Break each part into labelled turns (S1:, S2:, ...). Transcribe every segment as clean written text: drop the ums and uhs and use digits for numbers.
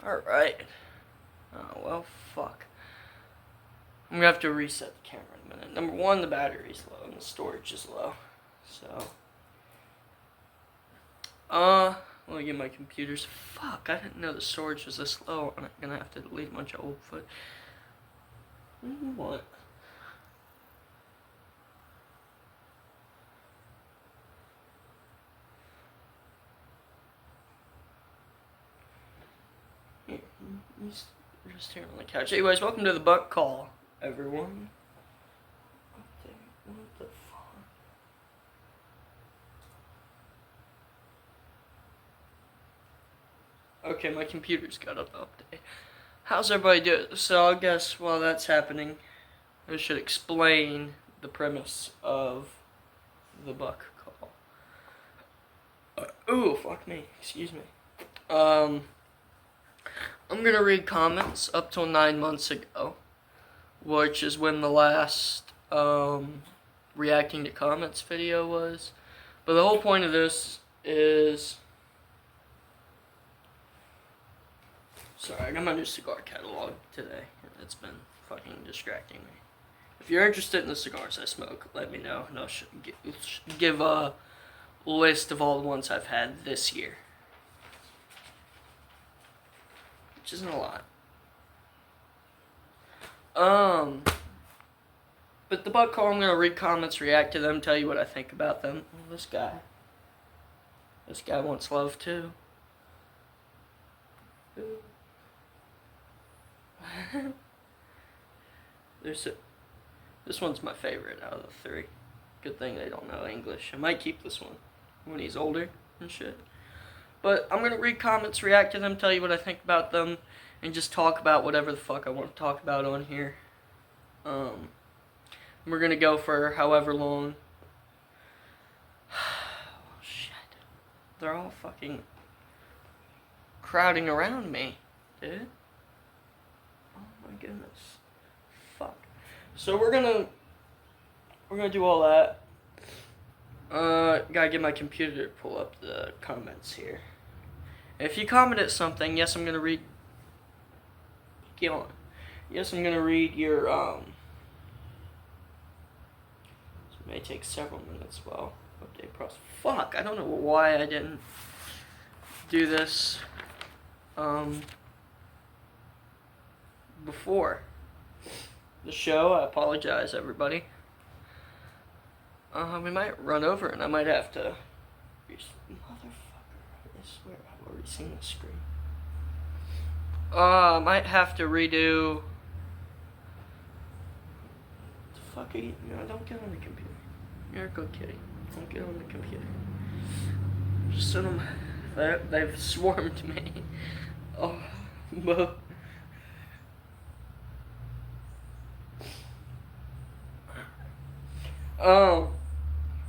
S1: Alright. Oh, well, fuck. I'm gonna have to reset the camera in a minute. Number one, the battery's low and the storage is low. So. Let me get my computers. Fuck, I didn't know the storage was this low. I'm gonna have to delete a bunch of old foot. What? Here, you're just here on the couch. Anyways, welcome to the butt call, everyone. What the fuck? Okay, my computer's got an update. How's everybody doing? So I guess while that's happening, I should explain the premise of the buck call. Ooh, fuck me. Excuse me. I'm gonna read comments up till 9 months ago, which is when the last reacting to comments video was. But the whole point of this is, sorry, I got my new cigar catalog today. It's been fucking distracting me. If you're interested in the cigars I smoke, let me know, and I'll give a list of all the ones I've had this year. Which isn't a lot. But the butt call, I'm gonna read comments, react to them, tell you what I think about them. Oh, this guy wants love too. This one's my favorite out of the three. Good thing they don't know English. I might keep this one when he's older and shit. But I'm gonna read comments, react to them, tell you what I think about them, and just talk about whatever the fuck I want to talk about on here. We're gonna go for however long. Oh, shit. They're all fucking crowding around me, dude. Oh my goodness. Fuck. So we're gonna do all that. Gotta get my computer to pull up the comments here. If you commented something, yes, I'm gonna read. Get on. Yes, I'm gonna read your This may take several minutes. Well, update process. Fuck. I don't know why I didn't do this before the show. I apologize, everybody. We might run over, and I might have to. Motherfucker! I swear I've already seen the screen. I might have to redo. The fuck are you? No, don't get on the computer. You're a good kitty. Don't get on the computer. Just send them. They've swarmed me. Oh, but.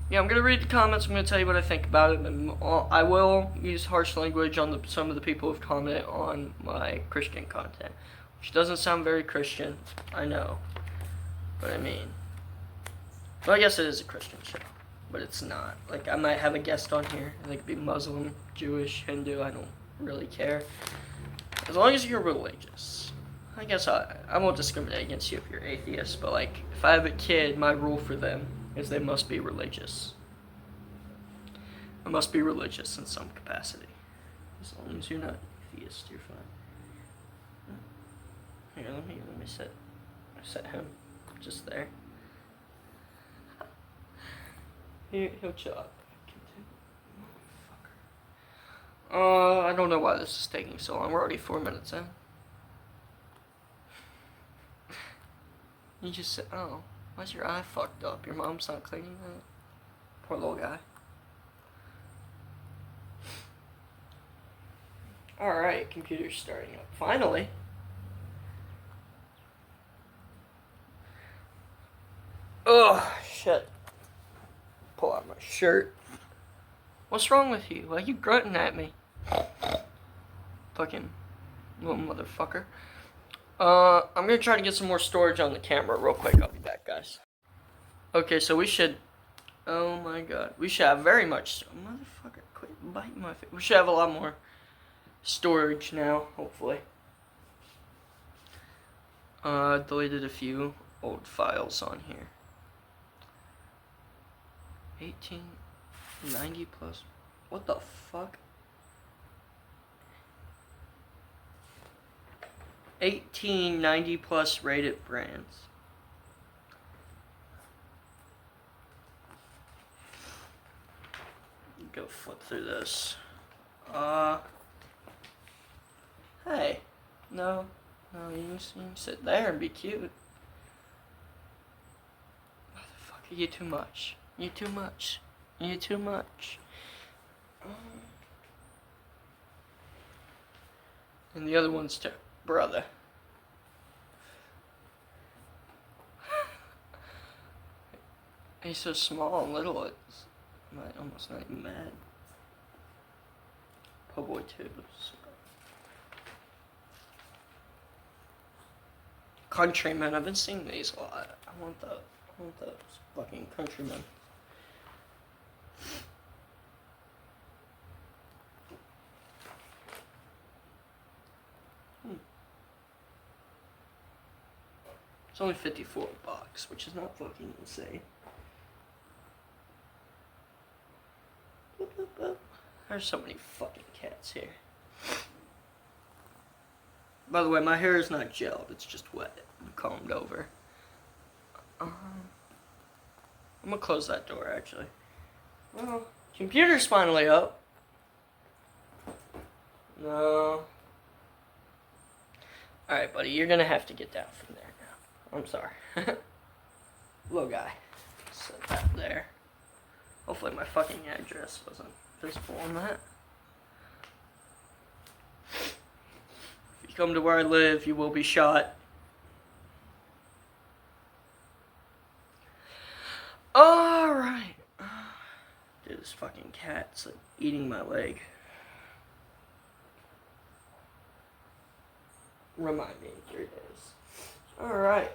S1: Yeah, I'm gonna read the comments. I'm gonna tell you what I think about it, and I will use harsh language on some of the people who've commented on my Christian content, which doesn't sound very Christian, I know, but I mean, well, I guess it is a Christian show, but it's not. Like, I might have a guest on here. They could be Muslim, Jewish, Hindu. I don't really care, as long as you're religious. I guess I won't discriminate against you if you're atheist, but like, if I have a kid, my rule for them is they must be religious. I must be religious in some capacity. As long as you're not atheist, you're fine. Here, let me set him just there. He'll chill out. I don't know why this is taking so long. We're already 4 minutes in. You just said, oh. Why's your eye fucked up? Your mom's not cleaning that? Poor little guy. Alright, computer's starting up. Finally. Ugh, shit. Pull out my shirt. What's wrong with you? Why are you grunting at me? Fucking little motherfucker. I'm gonna try to get some more storage on the camera real quick. I'll be back, guys. Okay, so we should. Oh my god. We should have very much. Motherfucker, quit biting my face. We should have a lot more storage now, hopefully. Deleted a few old files on here. 1890 plus. What the fuck? 1890 plus rated brands. Go flip through this. Hey. No, you can sit there and be cute. Motherfucker, you too much. You too much. You too much. And the other one's too. Brother. He's so small and little, it's almost not even mad. Po' boy tubes. Countrymen, I've been seeing these a lot. I want those fucking countrymen. It's only $54 a box, which is not fucking insane. There's so many fucking cats here. By the way, my hair is not gelled, it's just wet and combed over. I'm gonna close that door, actually. Well, computer's finally up. No. Alright, buddy, you're gonna have to get down from there now. I'm sorry. Little guy. Set that there. Hopefully my fucking address wasn't visible on that. If you come to where I live, you will be shot. Alright. Dude, this fucking cat's like eating my leg. Remind me in 3 days. Alright.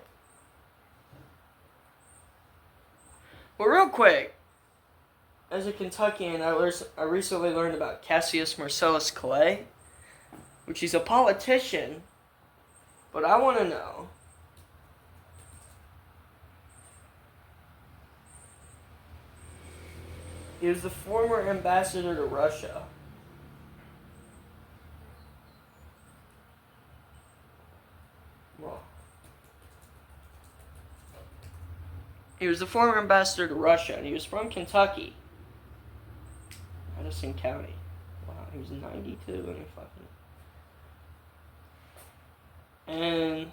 S1: Well, real quick. As a Kentuckian, I recently learned about Cassius Marcellus Clay, which he's a politician, but I want to know, he was the former ambassador to Russia. Well, he was the former ambassador to Russia, and he was from Kentucky. Madison County. Wow, he was 92 when he fucking... And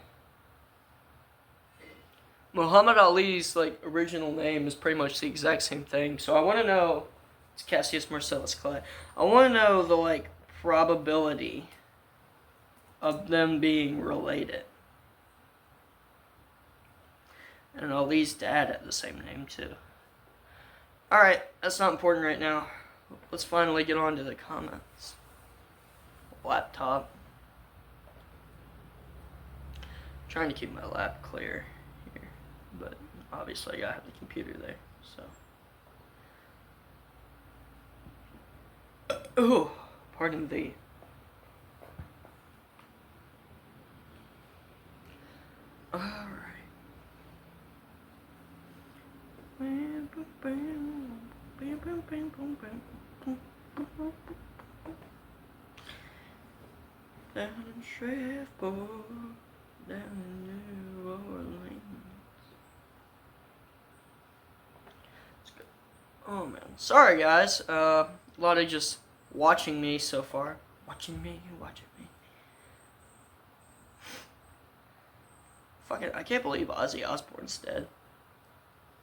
S1: Muhammad Ali's like original name is pretty much the exact same thing. So I want to know, it's Cassius Marcellus Clay. I want to know the like probability of them being related. And Ali's dad had the same name too. Alright, that's not important right now. Let's finally get on to the comments. Laptop. Trying to keep my lap clear here, but obviously I gotta have the computer there, so. Ooh, pardon thee. Alright. Down in Shreveport, down in New Orleans. Let's go. Oh man, sorry guys. A lot of just watching me so far. Watching me. Fucking, I can't believe Ozzy Osbourne's dead.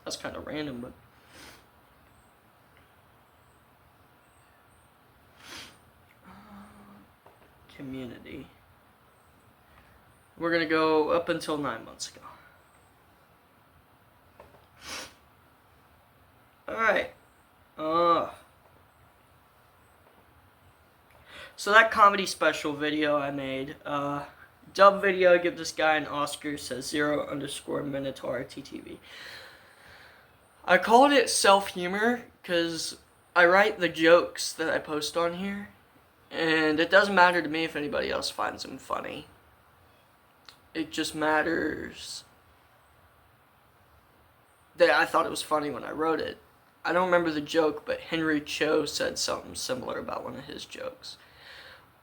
S1: That's kind of random, but. Community. We're gonna go up until 9 months ago. Alright. So that comedy special video I made, dub video, give this guy an Oscar, says 0_Minotaur TTV. I called it self-humor because I write the jokes that I post on here. And it doesn't matter to me if anybody else finds him funny. It just matters that I thought it was funny when I wrote it. I don't remember the joke, but Henry Cho said something similar about one of his jokes.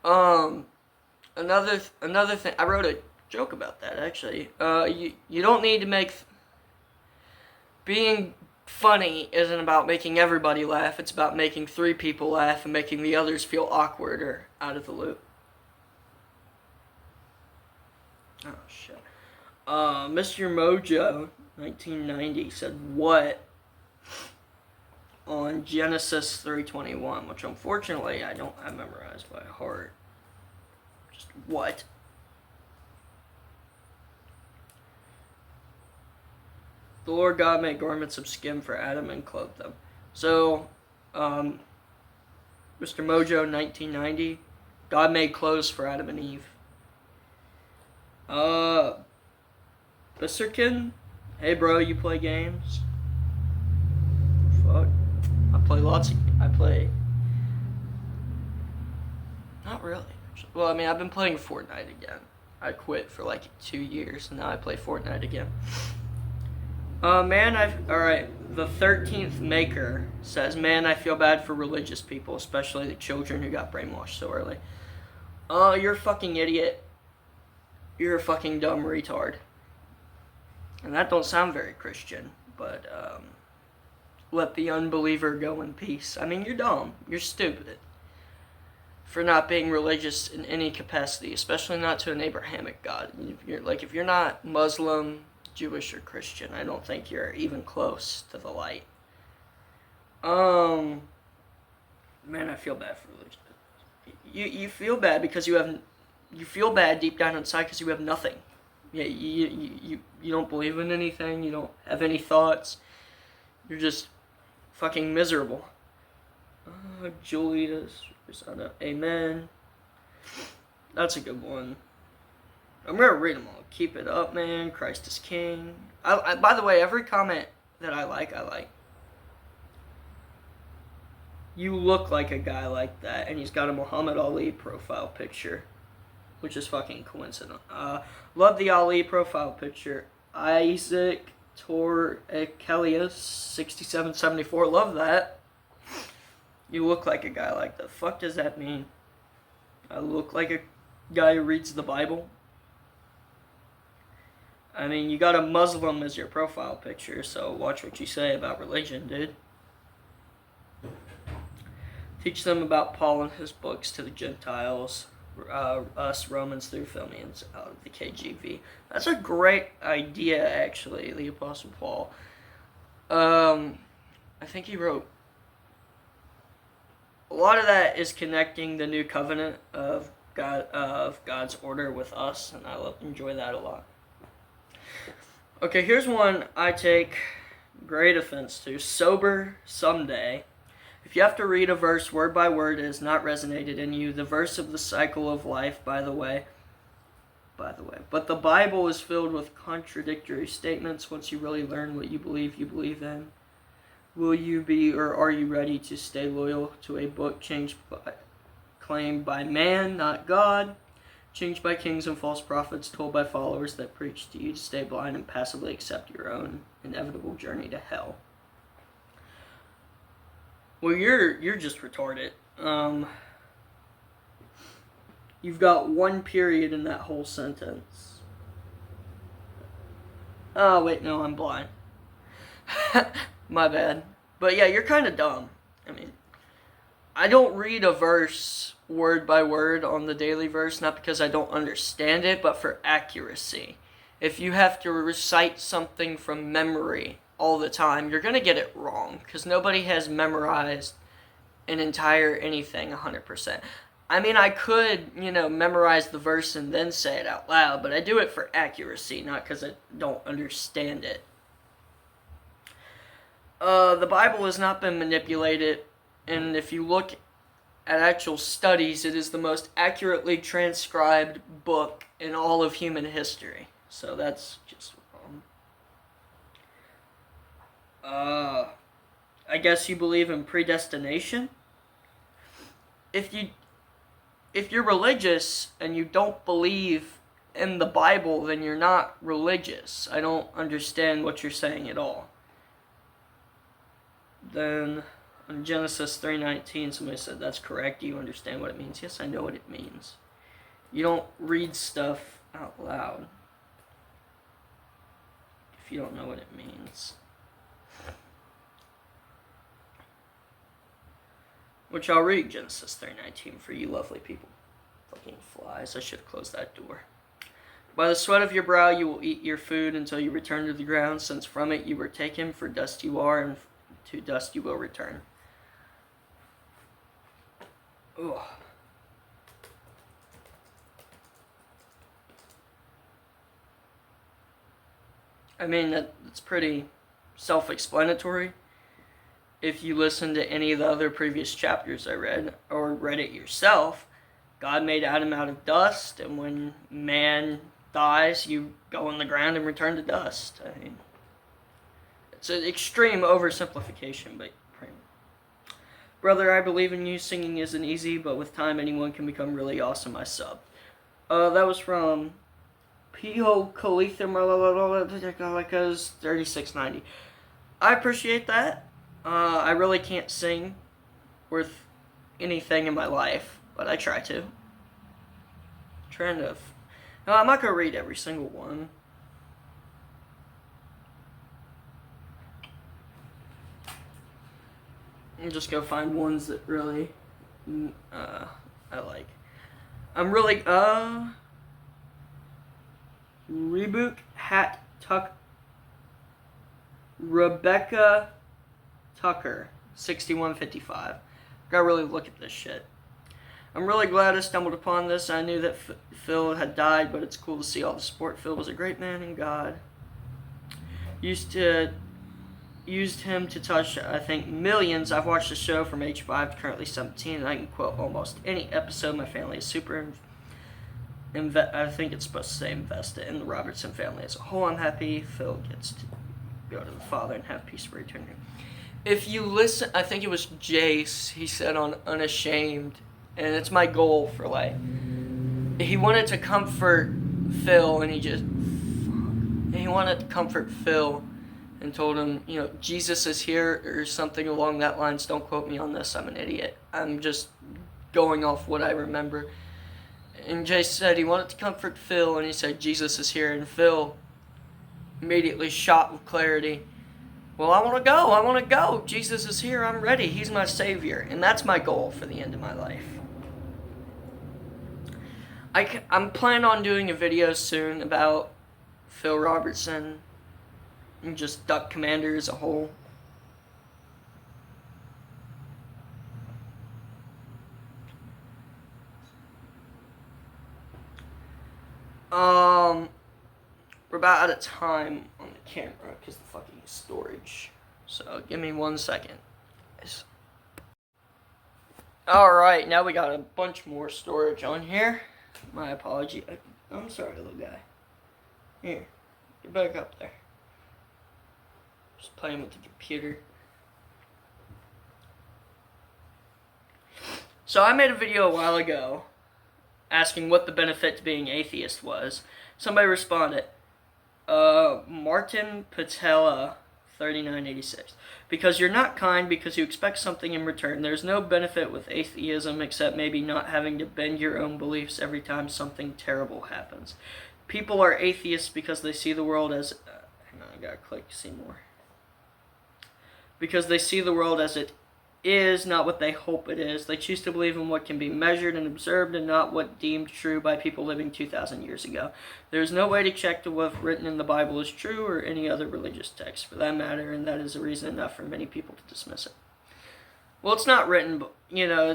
S1: Another thing, I wrote a joke about that, actually. You don't need to make... Being funny isn't about making everybody laugh. It's about making 3 people laugh and making the others feel awkward or out of the loop. Oh, shit. Mr. Mojo, 1990, said what on Genesis 3:21, which unfortunately I don't have memorized by heart. Just what? The Lord God made garments of skin for Adam and clothed them. So, Mr. Mojo, 1990, God made clothes for Adam and Eve. Mr. Hey bro, you play games? Fuck. I play not really. Well, I mean, I've been playing Fortnite again. I quit for like 2 years, and now I play Fortnite again. Alright, the 13th Maker says, man, I feel bad for religious people, especially the children who got brainwashed so early. You're a fucking idiot. You're a fucking dumb retard. And that don't sound very Christian, but, let the unbeliever go in peace. I mean, you're dumb. You're stupid. For not being religious in any capacity, especially not to an Abrahamic God. If you're not Muslim, Jewish, or Christian, I don't think you're even close to the light. Man, I feel bad for religion. You feel bad because you feel bad deep down inside because you have nothing. Yeah, you don't believe in anything. You don't have any thoughts. You're just fucking miserable. Julius, amen. That's a good one. I'm gonna read them all. Keep it up, man. Christ is King. By the way, every comment that I like. You look like a guy like that, and he's got a Muhammad Ali profile picture, which is fucking coincident. Love the Ali profile picture. Isaac Torkelius 6774. Love that. You look like a guy like that. The fuck does that mean? I look like a guy who reads the Bible. I mean, you got a Muslim as your profile picture, so watch what you say about religion, dude. Teach them about Paul and his books to the Gentiles. Us Romans through Philippians out of the KJV. That's a great idea, actually, the Apostle Paul. I think he wrote... A lot of that is connecting the new covenant of God's order with us, and I enjoy that a lot. Okay, here's one I take great offense to. Sober someday. If you have to read a verse word by word, it has not resonated in you. The verse of the cycle of life, by the way. But the Bible is filled with contradictory statements. Once you really learn what you believe in. Will you be or are you ready to stay loyal to a book claimed by man, not God? Changed by kings and false prophets, told by followers that preach to you to stay blind and passively accept your own inevitable journey to hell. Well, you're just retarded. You've got one period in that whole sentence. Oh, wait, no, I'm blind. My bad. But yeah, you're kind of dumb. I mean, I don't read a verse word by word on the daily verse, not because I don't understand it, but for accuracy. If you have to recite something from memory all the time, you're going to get it wrong, because nobody has memorized an entire anything 100%. I mean, I could, memorize the verse and then say it out loud, but I do it for accuracy, not because I don't understand it. The Bible has not been manipulated, and if you look at actual studies, it is the most accurately transcribed book in all of human history. So that's just wrong. I guess you believe in predestination? If if you're religious and you don't believe in the Bible, then you're not religious. I don't understand what you're saying at all. Then in Genesis 3:19, somebody said, that's correct. Do you understand what it means? Yes, I know what it means. You don't read stuff out loud if you don't know what it means. Which I'll read Genesis 3:19 for you lovely people. Fucking flies. I should have closed that door. By the sweat of your brow you will eat your food until you return to the ground, since from it you were taken, for dust you are, and to dust you will return. Ugh. I mean, that's pretty self-explanatory. If you listen to any of the other previous chapters I read, or read it yourself, God made Adam out of dust, and when man dies, you go in the ground and return to dust. I mean, it's an extreme oversimplification, but brother, I believe in you. Singing isn't easy, but with time, anyone can become really awesome. I sub. That was from Piho Kalitha 3690. I appreciate that. I really can't sing worth anything in my life, but I try to. No, I'm not gonna read every single one. I'm just gonna find ones that really I like. I'm really Reboot Hat Tuck Rebecca Tucker 6155. Gotta really look at this shit. I'm really glad I stumbled upon this. I knew that Phil had died, but it's cool to see all the support. Phil was a great man in God. Used him to touch, I think, millions. I've watched the show from age 5 to currently 17, and I can quote almost any episode. My family is super I think it's supposed to say invested in the Robertson family as a whole. I'm happy Phil gets to go to the Father and have peace for eternity. If you listen, I think it was Jace, he said on Unashamed, and it's my goal for life. He wanted to comfort Phil, and he wanted to comfort Phil and told him, you know, Jesus is here, or something along that lines. Don't quote me on this, I'm an idiot. I'm just going off what I remember. And Jay said he wanted to comfort Phil, and he said, Jesus is here, and Phil immediately shot with clarity. Well, I want to go. Jesus is here, I'm ready. He's my savior, and that's my goal for the end of my life. I'm planning on doing a video soon about Phil Robertson and just Duck Commander as a whole. We're about out of time on the camera because the fucking storage. So give me 1 second. Alright, now we got a bunch more storage on here. My apology. I'm sorry, little guy. Here, get back up there. Just playing with the computer. So I made a video a while ago asking what the benefit to being atheist was. Somebody responded, Martin Patella 3986. Because you're not kind, because you expect something in return. There's no benefit with atheism except maybe not having to bend your own beliefs every time something terrible happens. People are atheists because they see the world as... hang on, I gotta click see more. Because they see the world as it is, not what they hope it is. They choose to believe in what can be measured and observed and not what deemed true by people living 2,000 years ago. There is no way to check to what's written in the Bible is true or any other religious text for that matter, and that is a reason enough for many people to dismiss it. Well, it's not written, but, you know,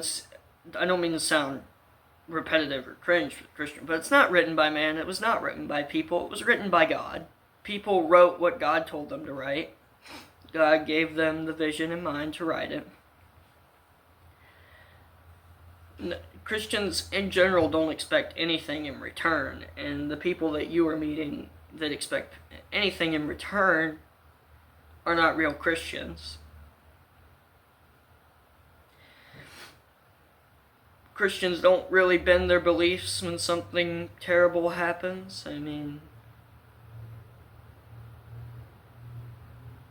S1: I don't mean to sound repetitive or cringe for the Christian, but it's not written by man. It was not written by people. It was written by God. People wrote what God told them to write. God gave them the vision in mind to write it. Christians in general don't expect anything in return, and the people that you are meeting that expect anything in return are not real Christians. Christians don't really bend their beliefs when something terrible happens. I mean,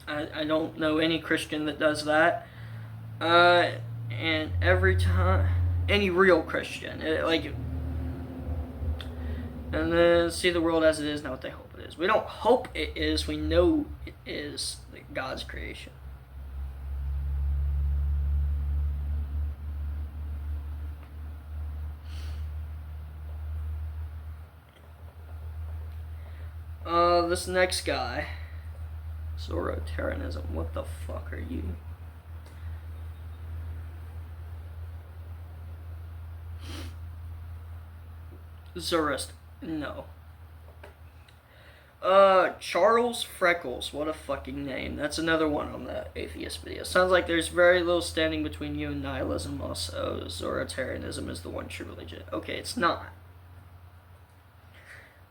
S1: I don't know any Christian that does that. And every time, any real Christian, and then see the world as it is, not what they hope it is. We don't hope it is, we know it is God's creation. This next guy, Zoroastrianism, what the fuck are you? Zoroaster, no. Charles Freckles, what a fucking name. That's another one on the atheist video. Sounds like there's very little standing between you and nihilism. Also, Zoroastrianism is the one true religion. Okay, it's not.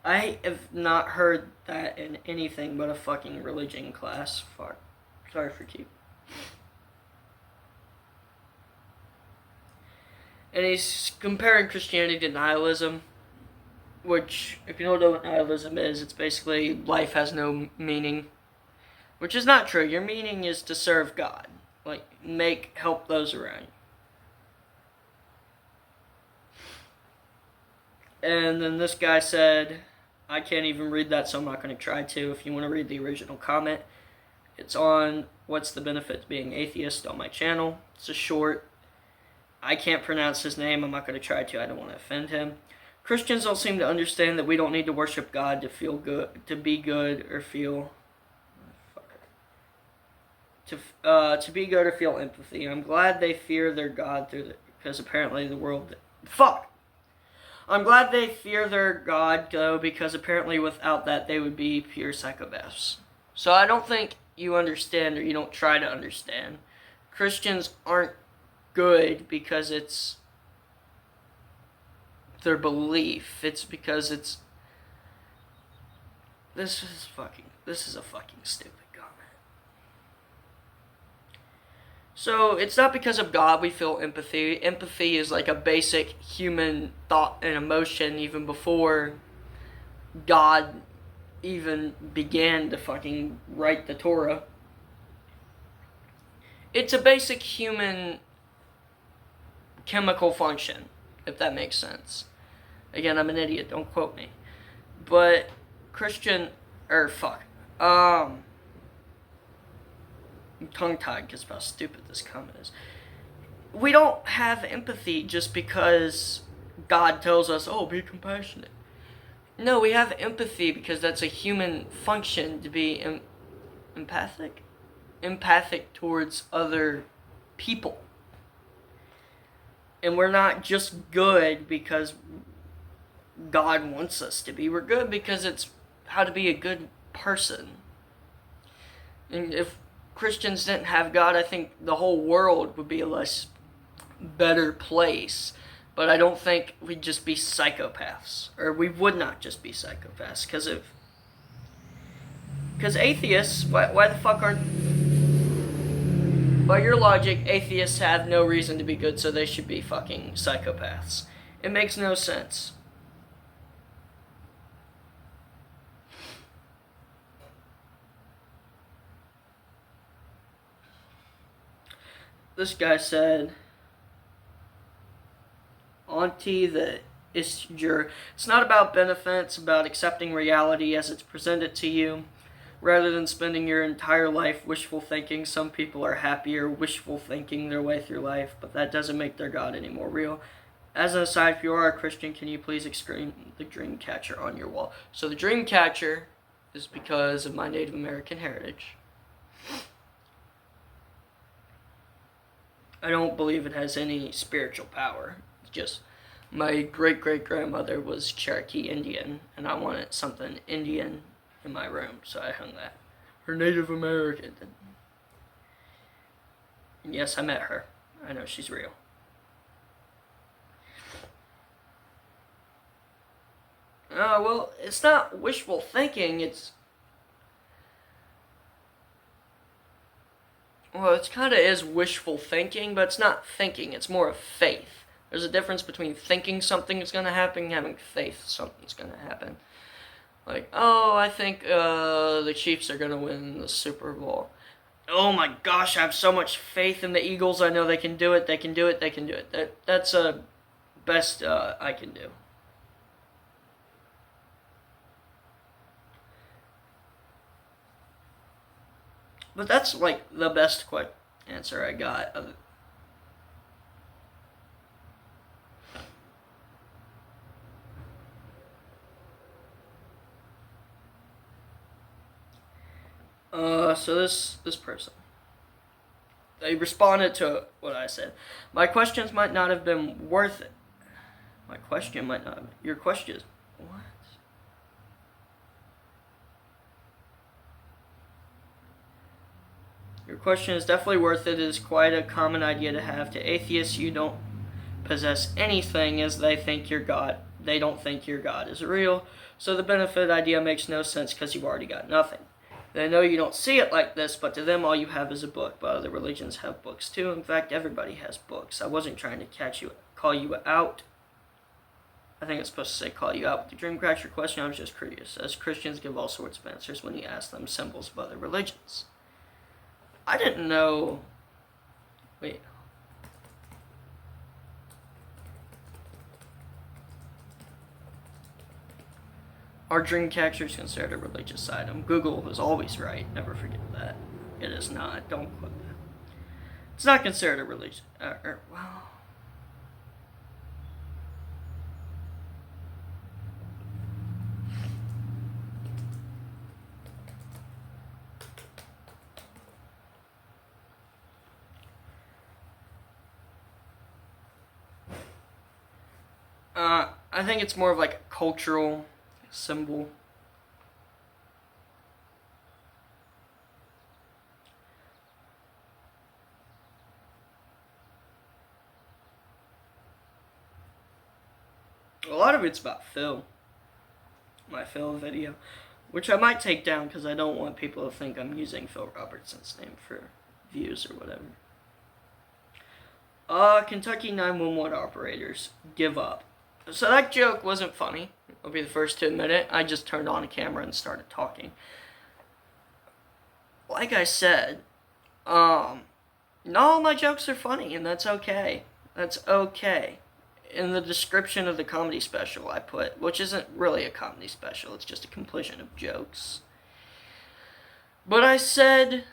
S1: I have not heard that in anything but a fucking religion class. Fuck. Sorry for keep. And he's comparing Christianity to nihilism. Which, if you don't know what nihilism is, it's basically life has no meaning. Which is not true. Your meaning is to serve God. Like, help those around you. And then this guy said, I can't even read that, so I'm not going to try to. If you want to read the original comment, it's on What's the Benefit to Being Atheist on my channel. It's a short. I can't pronounce his name. I'm not going to try to. I don't want to offend him. Christians don't seem to understand that we don't need to worship God to feel good, to be good, or feel... To be good or feel empathy. I'm glad they fear their God because apparently the world... Fuck! I'm glad they fear their God, though, because apparently without that they would be pure psychopaths. So I don't think you understand, or you don't try to understand. Christians aren't good because it's their belief. It's because it's... This is a fucking stupid comment. So, it's not because of God we feel empathy. Empathy is like a basic human thought and emotion even before God even began to fucking write the Torah. It's a basic human chemical function, if that makes sense. Again, I'm an idiot, don't quote me. But I'm tongue-tied because of how stupid this comment is. We don't have empathy just because God tells us, oh, be compassionate. No, we have empathy because that's a human function to be empathic. Empathic towards other people. And we're not just good because God wants us to be. We're good because it's how to be a good person. And if Christians didn't have God, I think the whole world would be a less better place. But I don't think we'd just be psychopaths. Or we would not just be psychopaths. Because atheists, why the fuck aren't... By your logic, atheists have no reason to be good, so they should be fucking psychopaths. It makes no sense. This guy said, Auntie the Isger, it's not about benefit, it's about accepting reality as it's presented to you, rather than spending your entire life wishful thinking. Some people are happier wishful thinking their way through life, but that doesn't make their God any more real. As an aside, if you are a Christian, can you please exclaim the dream catcher on your wall? So the dream catcher is because of my Native American heritage. I don't believe it has any spiritual power. It's just my great-great-grandmother was Cherokee Indian, and I wanted something Indian in my room, so I hung that. Her Native American. And yes, I met her. I know she's real. Well, it's not wishful thinking, Well, it kind of is wishful thinking, but it's not thinking. It's more of faith. There's a difference between thinking something is going to happen and having faith something's going to happen. Like, oh, I think the Chiefs are going to win the Super Bowl. Oh my gosh, I have so much faith in the Eagles. I know they can do it. They can do it. They can do it. That's best I can do. But that's like the best answer I got. So this person, they responded to what I said. My questions might not have been worth it. My question might not have been. Your questions. What? Your question is definitely worth it. It is quite a common idea to have. To atheists, you don't possess anything as they think your God. They don't think your God is real. So the benefit idea makes no sense because you've already got nothing. They know you don't see it like this, but to them all you have is a book. But other religions have books too. In fact, everybody has books. I wasn't trying to call you out. I think it's supposed to say call you out. But the dream cracks your question, I was just curious. As Christians give all sorts of answers when you ask them symbols of other religions. I didn't know... Wait. Are dream catchers considered a religious item? Google is always right. Never forget that. It is not. Don't quote that. It's not considered a religion. Well... I think it's more of like a cultural symbol. A lot of it's about Phil. My Phil video. Which I might take down because I don't want people to think I'm using Phil Robertson's name for views or whatever. Kentucky 911 operators give up. So that joke wasn't funny. I'll be the first to admit it. I just turned on a camera and started talking. Like I said, not all my jokes are funny, and that's okay. That's okay. In the description of the comedy special I put, which isn't really a comedy special, it's just a completion of jokes. But I said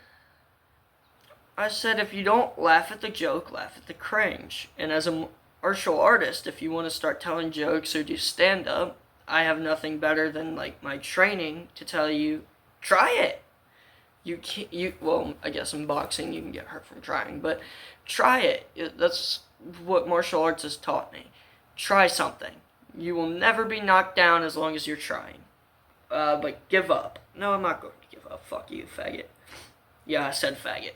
S1: if you don't laugh at the joke, laugh at the cringe. And as a martial artist, if you want to start telling jokes or do stand-up, I have nothing better than like my training to tell you, try it. Well, I guess in boxing you can get hurt from trying, but try it. That's what martial arts has taught me. Try something. You will never be knocked down as long as you're trying. But give up. No, I'm not going to give up. Fuck you, faggot. Yeah, I said faggot.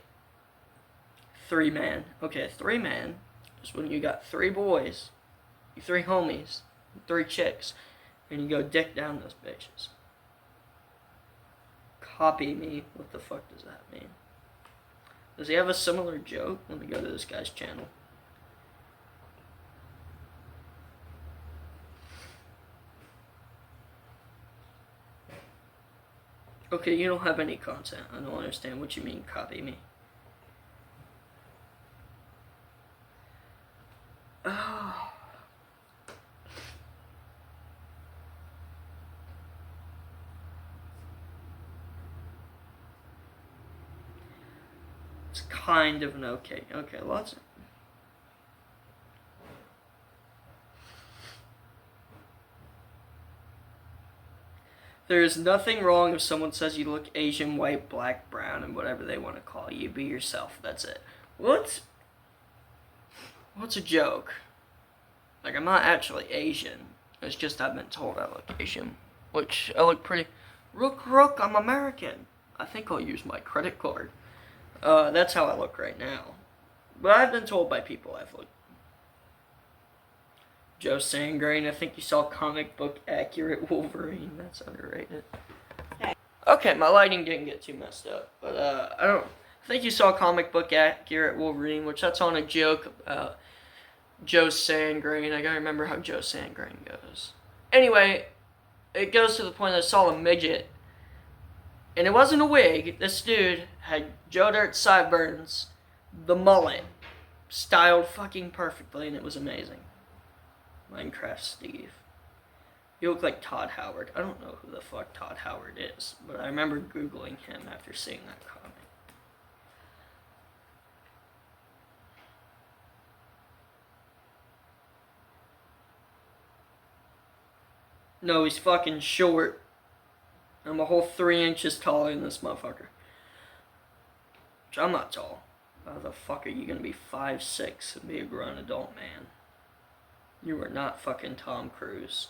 S1: 3-man. Okay, 3-man is when you got 3 boys, 3 homies, 3 chicks, and you go dick down those bitches. Copy me. What the fuck does that mean? Does he have a similar joke? Let me go to this guy's channel. Okay, you don't have any content. I don't understand what you mean, copy me. Oh. It's kind of an okay. Okay, lots of... There is nothing wrong if someone says you look Asian, white, black, brown, and whatever they want to call you. Be yourself. That's it. What's a joke? Like, I'm not actually Asian. It's just I've been told I look Asian. Which, I look pretty... Rook, I'm American. I think I'll use my credit card. That's how I look right now. But I've been told by people I've looked... Joe Sangrain, I think you saw comic book accurate Wolverine. That's underrated. Okay, my lighting didn't get too messed up. But, I think you saw comic book accurate Wolverine, which that's on a joke about Joe Sandgreen. I gotta remember how Joe Sandgreen goes. Anyway, it goes to the point that I saw a midget. And it wasn't a wig. This dude had Joe Dirt sideburns, the mullet, styled fucking perfectly, and it was amazing. Minecraft Steve. He looked like Todd Howard. I don't know who the fuck Todd Howard is, but I remember Googling him after seeing that comic. No, he's fucking short. I'm a whole 3 inches taller than this motherfucker. Which I'm not tall. How the fuck are you gonna be 5'6" and be a grown adult man? You are not fucking Tom Cruise.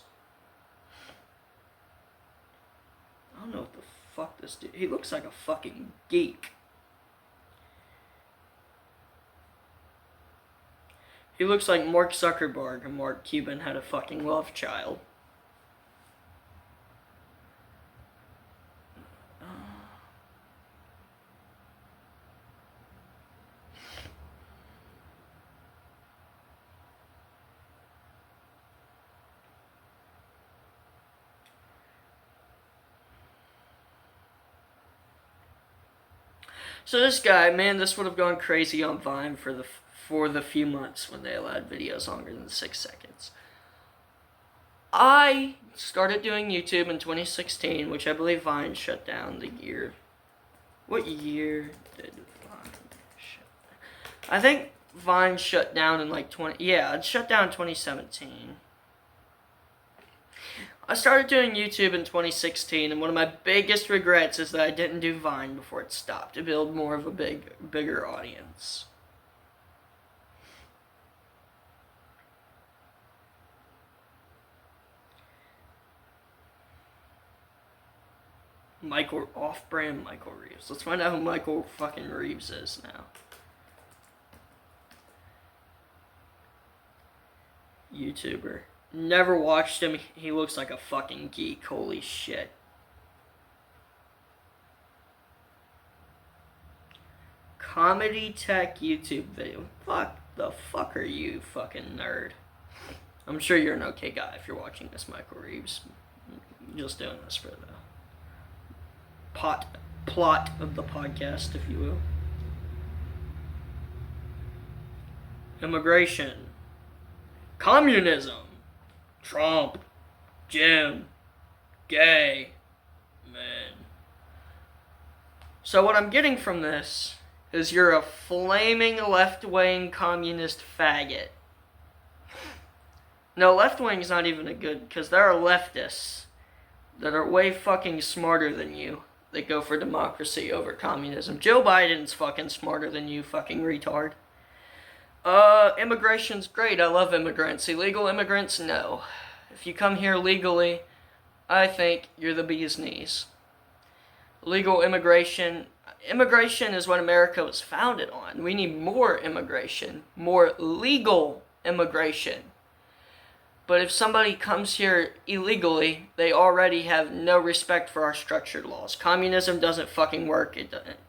S1: I don't know what the fuck this dude... He looks like a fucking geek. He looks like Mark Zuckerberg and Mark Cuban had a fucking love child. So this guy, man, this would have gone crazy on Vine for the few months when they allowed videos longer than 6 seconds. I started doing YouTube in 2016, which I believe Vine shut down the year. What year did Vine shut down? I think Vine shut down in like it shut down in 2017. I started doing YouTube in 2016, and one of my biggest regrets is that I didn't do Vine before it stopped to build more of a bigger audience. Off-brand Michael Reeves. Let's find out who Michael fucking Reeves is now. YouTuber. Never watched him. He looks like a fucking geek. Holy shit. Comedy tech YouTube video. Fuck the fuck are you, fucking nerd? I'm sure you're an okay guy if you're watching this, Michael Reeves. I'm just doing this for the plot of the podcast, if you will. Immigration. Communism. Trump, Jim, gay, men. So what I'm getting from this is you're a flaming left-wing communist faggot. No, left-wing's not even a good, because there are leftists that are way fucking smarter than you that go for democracy over communism. Joe Biden's fucking smarter than you, fucking retard. Immigration's great. I love immigrants. Illegal immigrants, no. If you come here legally, I think you're the bee's knees. Legal immigration is what America was founded on. We need more immigration, more legal immigration. But if somebody comes here illegally, they already have no respect for our structured laws. Communism doesn't fucking work.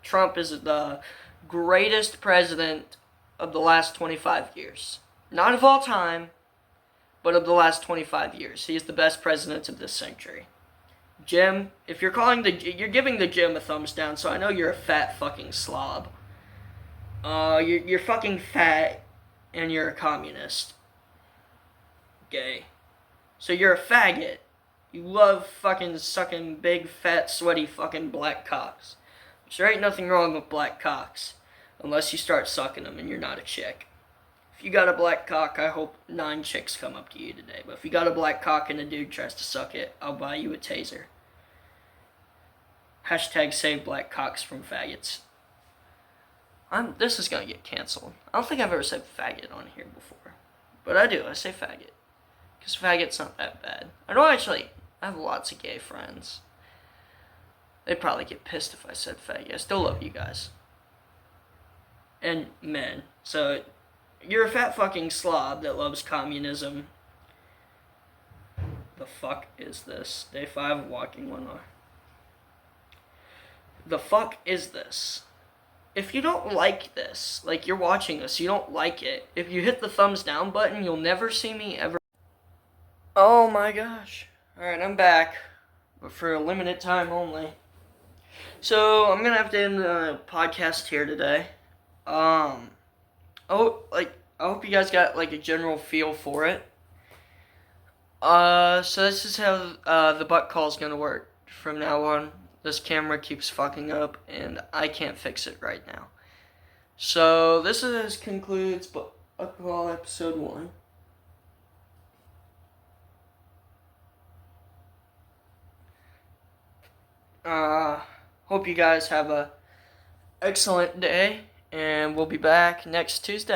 S1: Trump is the greatest president of the last 25 years. Not of all time, but of the last 25 years. He is the best president of this century. Jim, if you're giving the Jim a thumbs down, so I know you're a fat fucking slob. You're fucking fat, and you're a communist. Gay. So you're a faggot. You love fucking sucking big, fat, sweaty fucking black cocks. Which there ain't nothing wrong with black cocks. Unless you start sucking them and you're not a chick. If you got a black cock, I hope 9 chicks come up to you today. But if you got a black cock and a dude tries to suck it, I'll buy you a taser. Hashtag save black cocks from faggots. This is gonna get canceled. I don't think I've ever said faggot on here before. But I do, I say faggot. Because faggot's not that bad. I have lots of gay friends. They'd probably get pissed if I said faggot. I still love you guys. And men. So, you're a fat fucking slob that loves communism. The fuck is this? Day 5 of walking 1 hour. The fuck is this? if you don't like this, like you're watching this, you don't like it, if you hit the thumbs down button, you'll never see me ever. Oh my gosh. Alright, I'm back, but for a limited time only. So, I'm gonna have to end the podcast here today. I hope you guys got, like, a general feel for it. So this is how, the butt call is gonna work from now on. This camera keeps fucking up, and I can't fix it right now. So, this concludes Butt Call Episode 1. Hope you guys have a excellent day, and we'll be back next Tuesday.